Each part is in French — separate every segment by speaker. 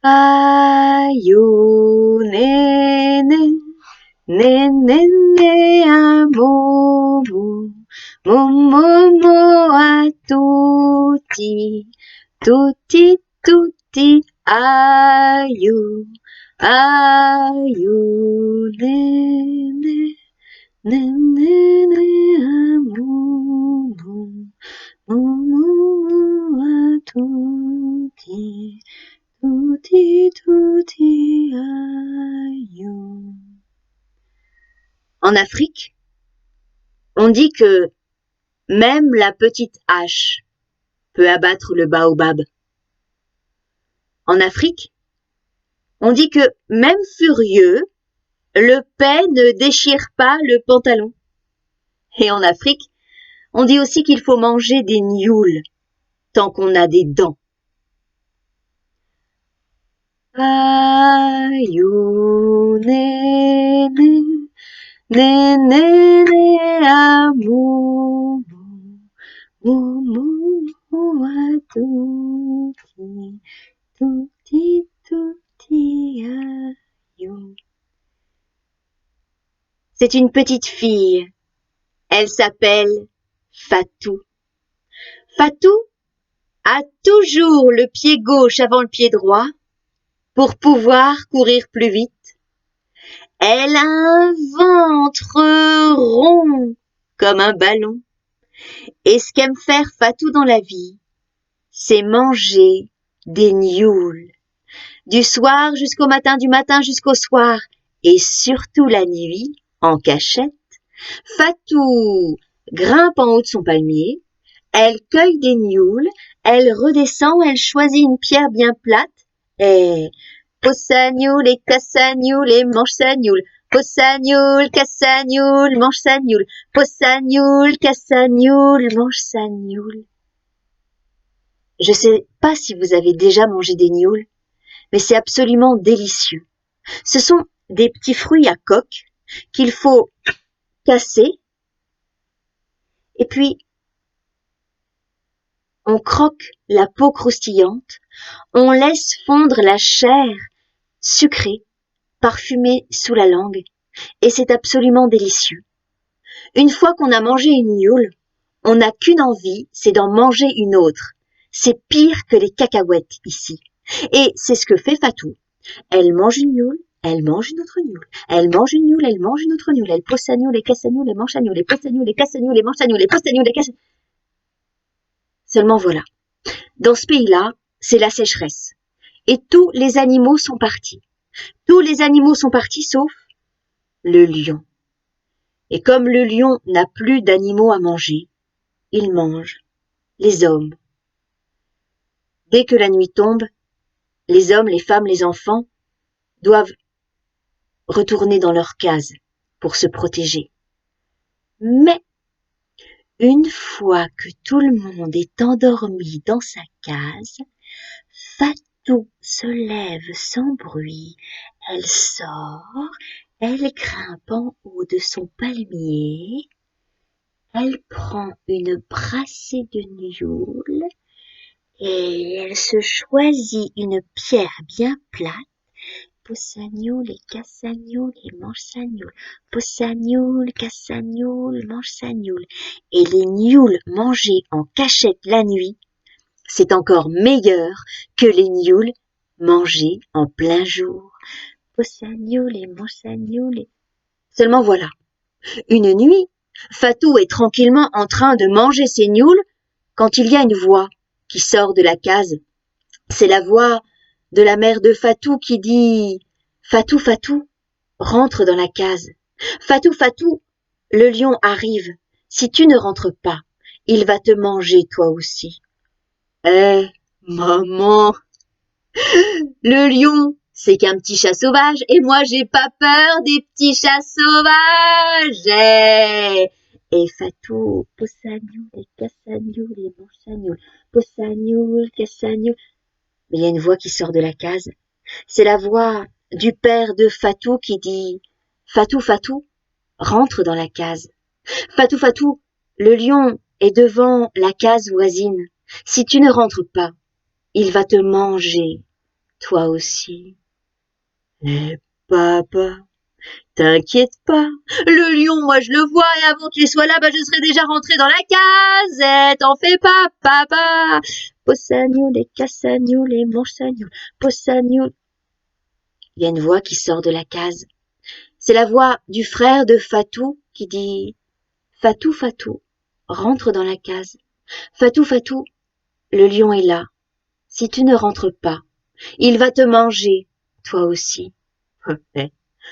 Speaker 1: Aïe, néné, néné, à momo, momo, à touti, touti, touti, aïe, aïe, néné, néné, à momo, momo, à touti, touti, touti, aïe. En Afrique, on dit que même la petite hache peut abattre le baobab. En Afrique, on dit que même furieux, le paix ne déchire pas le pantalon. Et en Afrique, on dit aussi qu'il faut manger des nioules tant qu'on a des dents. Aïe, néné, néné, à momo, momo, à touti, touti, touti, aïe. C'est une petite fille. Elle s'appelle Fatou. Fatou a toujours le pied gauche avant le pied droit pour pouvoir courir plus vite. Elle a un ventre rond comme un ballon. Et ce qu'aime faire Fatou dans la vie, c'est manger des nioules. Du soir jusqu'au matin, du matin jusqu'au soir, et surtout la nuit, en cachette. Fatou grimpe en haut de son palmier, elle cueille des nioules, elle redescend, elle choisit une pierre bien plate, et pose sa nioule et casse sa nioule et mange sa nioule. Pose sa nioule, casse sa nioule, mange sa nioule. Pose sa nioule, casse sa nioule, mange sa nioule. Je sais pas si vous avez déjà mangé des nioules, mais c'est absolument délicieux. Ce sont des petits fruits à coque qu'il faut casser, et puis on croque la peau croustillante, on laisse fondre la chair sucrée, parfumée sous la langue, et c'est absolument délicieux. Une fois qu'on a mangé une nioule, on n'a qu'une envie, c'est d'en manger une autre. C'est pire que les cacahuètes ici. Et c'est ce que fait Fatou. Elle mange une nioule, elle mange une autre nioule. Elle mange une nioule, elle mange une autre nioule. Elle pose sa nioule, elle casse sa nioule, elle mange sa nioule, elle pose sa nioule, elle casse sa nioule, elle mange sa nioule, elle pose sa nioule, elle casse. Seulement voilà. Dans ce pays-là, c'est la sécheresse. Et tous les animaux sont partis. Tous les animaux sont partis sauf le lion. Et comme le lion n'a plus d'animaux à manger, il mange les hommes. Dès que la nuit tombe, les hommes, les femmes, les enfants doivent retourner dans leur case pour se protéger. Mais une fois que tout le monde est endormi dans sa case, Fatou se lève sans bruit, elle sort, elle grimpe en haut de son palmier, elle prend une brassée de nioules et elle se choisit une pierre bien plate, pose sa nioule et casse sa nioule et mange sa nioule, pose sa nioule, casse sa nioule, mange sa nioule. Et les nioules mangées en cachette la nuit, c'est encore meilleur que les nioules mangées en plein jour. Pose sa nioule et mange sa nioule. Seulement voilà, une nuit, Fatou est tranquillement en train de manger ses nioules quand il y a une voix qui sort de la case. C'est la voix de la mère de Fatou qui dit « Fatou, Fatou, rentre dans la case. Fatou, Fatou, le lion arrive. Si tu ne rentres pas, il va te manger toi aussi. » Eh, maman, le lion, c'est qu'un petit chat sauvage et moi j'ai pas peur des petits chats sauvages. Et Fatou pose sa nioule et casse sa nioule et mange sa nioule. Pose sa nioule, casse sa nioule. Mais il y a une voix qui sort de la case. C'est la voix du père de Fatou qui dit « Fatou, Fatou, rentre dans la case. Fatou, Fatou, le lion est devant la case voisine. Si tu ne rentres pas, il va te manger. toi aussi. Eh, papa, t'inquiète pas, le lion, moi je le vois, et avant qu'il soit là, je serais déjà rentré dans la casette, t'en fais pas, papa. Possagnoule et cassagnoule et manchagnoule, possagnoule. Il y a une voix qui sort de la case. C'est la voix du frère de Fatou qui dit « Fatou, Fatou, rentre dans la case. Fatou, Fatou, le lion est là. Si tu ne rentres pas, il va te manger, toi aussi. »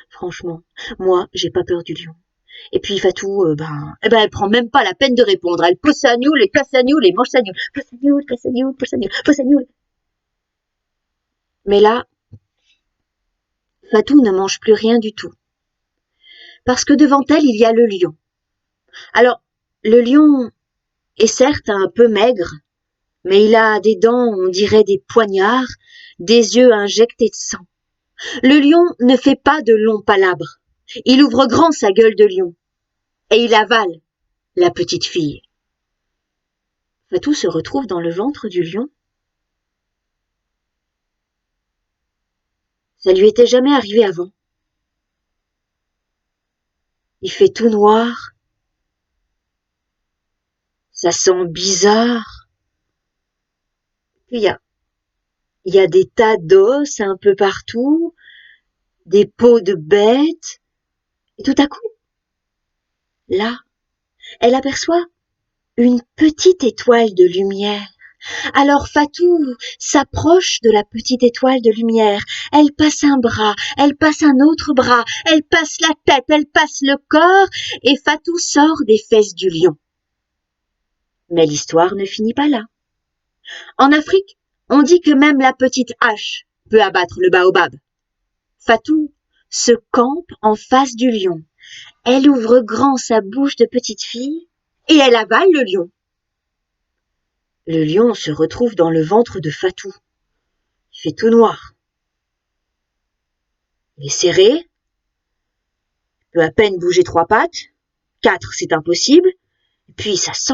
Speaker 1: Franchement, moi, j'ai pas peur du lion. Et puis Fatou, elle prend même pas la peine de répondre. Elle possagnoule et cassagnoule et manchagnoule. Possagnoule, cassagnoule, possagnoule, possagnoule. Mais là, Fatou ne mange plus rien du tout. Parce que devant elle, il y a le lion. Alors, le lion est certes un peu maigre, mais il a des dents, on dirait des poignards, des yeux injectés de sang. Le lion ne fait pas de longs palabres. Il ouvre grand sa gueule de lion. Et il avale la petite fille. Fatou se retrouve dans le ventre du lion. Ça lui était jamais arrivé avant. Il fait tout noir. Ça sent bizarre. Puis il y a des tas d'os un peu partout, des peaux de bêtes. Et tout à coup, là, elle aperçoit une petite étoile de lumière. Alors Fatou s'approche de la petite étoile de lumière. Elle passe un bras, elle passe un autre bras, elle passe la tête, elle passe le corps, et Fatou sort des fesses du lion. Mais l'histoire ne finit pas là. En Afrique, on dit que même la petite hache peut abattre le baobab. Fatou se campe en face du lion. Elle ouvre grand sa bouche de petite fille et elle avale le lion. Le lion se retrouve dans le ventre de Fatou. Il fait tout noir. Il est serré, il peut à peine bouger 3 pattes, 4 c'est impossible, et puis ça sent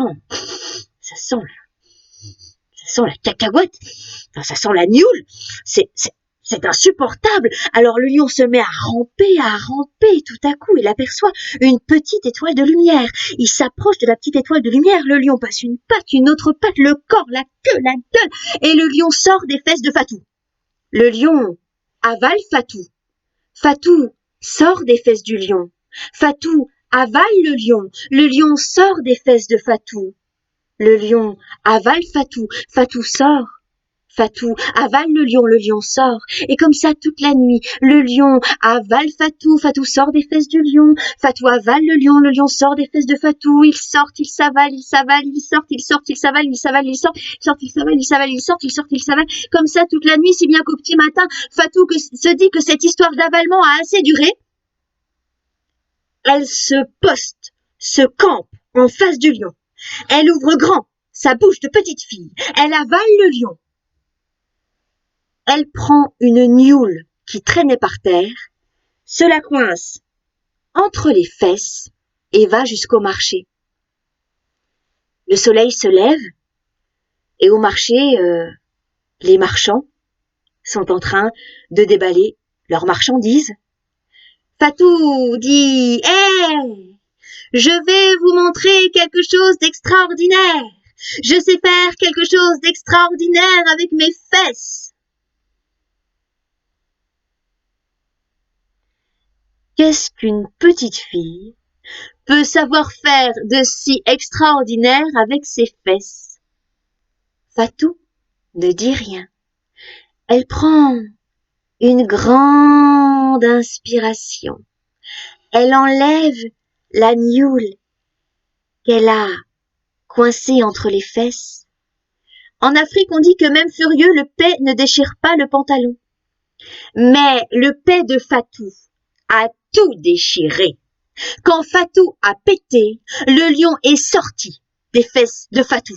Speaker 1: la cacahuète, enfin, ça sent la gnioule, c'est insupportable. Alors le lion se met à ramper, tout à coup il aperçoit une petite étoile de lumière. Il s'approche de la petite étoile de lumière, le lion passe une patte, une autre patte, le corps, la gueule, et le lion sort des fesses de Fatou. Le lion avale Fatou. Fatou sort des fesses du lion. Fatou avale le lion sort des fesses de Fatou. Le lion avale Fatou, Fatou sort. Fatou avale le lion sort. Et comme ça toute la nuit, le lion avale Fatou, Fatou sort des fesses du lion. Fatou avale le lion sort des fesses de Fatou. Il sort, il s'avale, il s'avale, il sort, il sort, il s'avale, il s'avale, il sort, il sort, il s'avale, il s'avale, il sort, il sort, il s'avale. Comme ça toute la nuit, si bien qu'au petit matin, Fatou se dit que cette histoire d'avalement a assez duré. Elle se poste, se campe en face du lion. Elle ouvre grand sa bouche de petite fille. Elle avale le lion. Elle prend une gnioule qui traînait par terre, se la coince entre les fesses et va jusqu'au marché. Le soleil se lève et au marché, les marchands sont en train de déballer leurs marchandises. Fatou dit « Hey, je vais vous montrer quelque chose d'extraordinaire. Je sais faire quelque chose d'extraordinaire avec mes fesses. » Qu'est-ce qu'une petite fille peut savoir faire de si extraordinaire avec ses fesses? Fatou ne dit rien. Elle prend une grande inspiration. Elle enlève la gnioule qu'elle a coincée entre les fesses. En Afrique, on dit que même furieux, le paix ne déchire pas le pantalon. Mais le paix de Fatou a tout déchiré. Quand Fatou a pété, le lion est sorti des fesses de Fatou.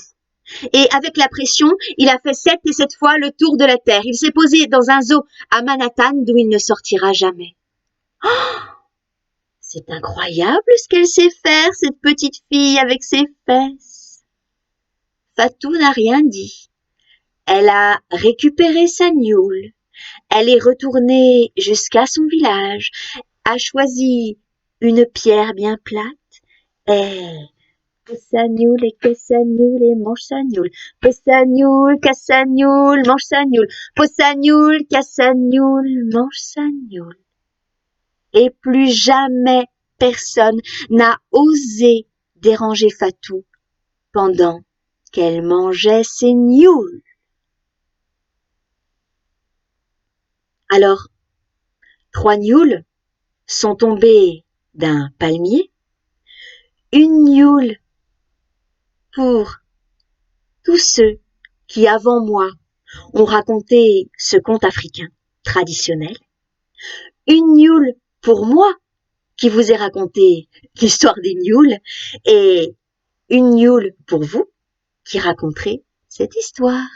Speaker 1: Et avec la pression, il a fait 7 et 7 fois le tour de la terre. Il s'est posé dans un zoo à Manhattan d'où il ne sortira jamais. Oh, c'est incroyable ce qu'elle sait faire, cette petite fille avec ses fesses. Fatou n'a rien dit. Elle a récupéré sa gnioule. Elle est retournée jusqu'à son village, a choisi une pierre bien plate, et Possagnoul et mange Sagnoul. Possagnoul, Cassagnoul, mange Sagnoul. Possagnoul, Cassagnoul, mange Sagnoul. Et plus jamais personne n'a osé déranger Fatou pendant qu'elle mangeait ses gnoules. Alors, 3 gnoules sont tombés d'un palmier, une gnioule pour tous ceux qui, avant moi, ont raconté ce conte africain traditionnel, une gnioule pour moi qui vous ai raconté l'histoire des gnoules, et une gnioule pour vous qui raconterez cette histoire.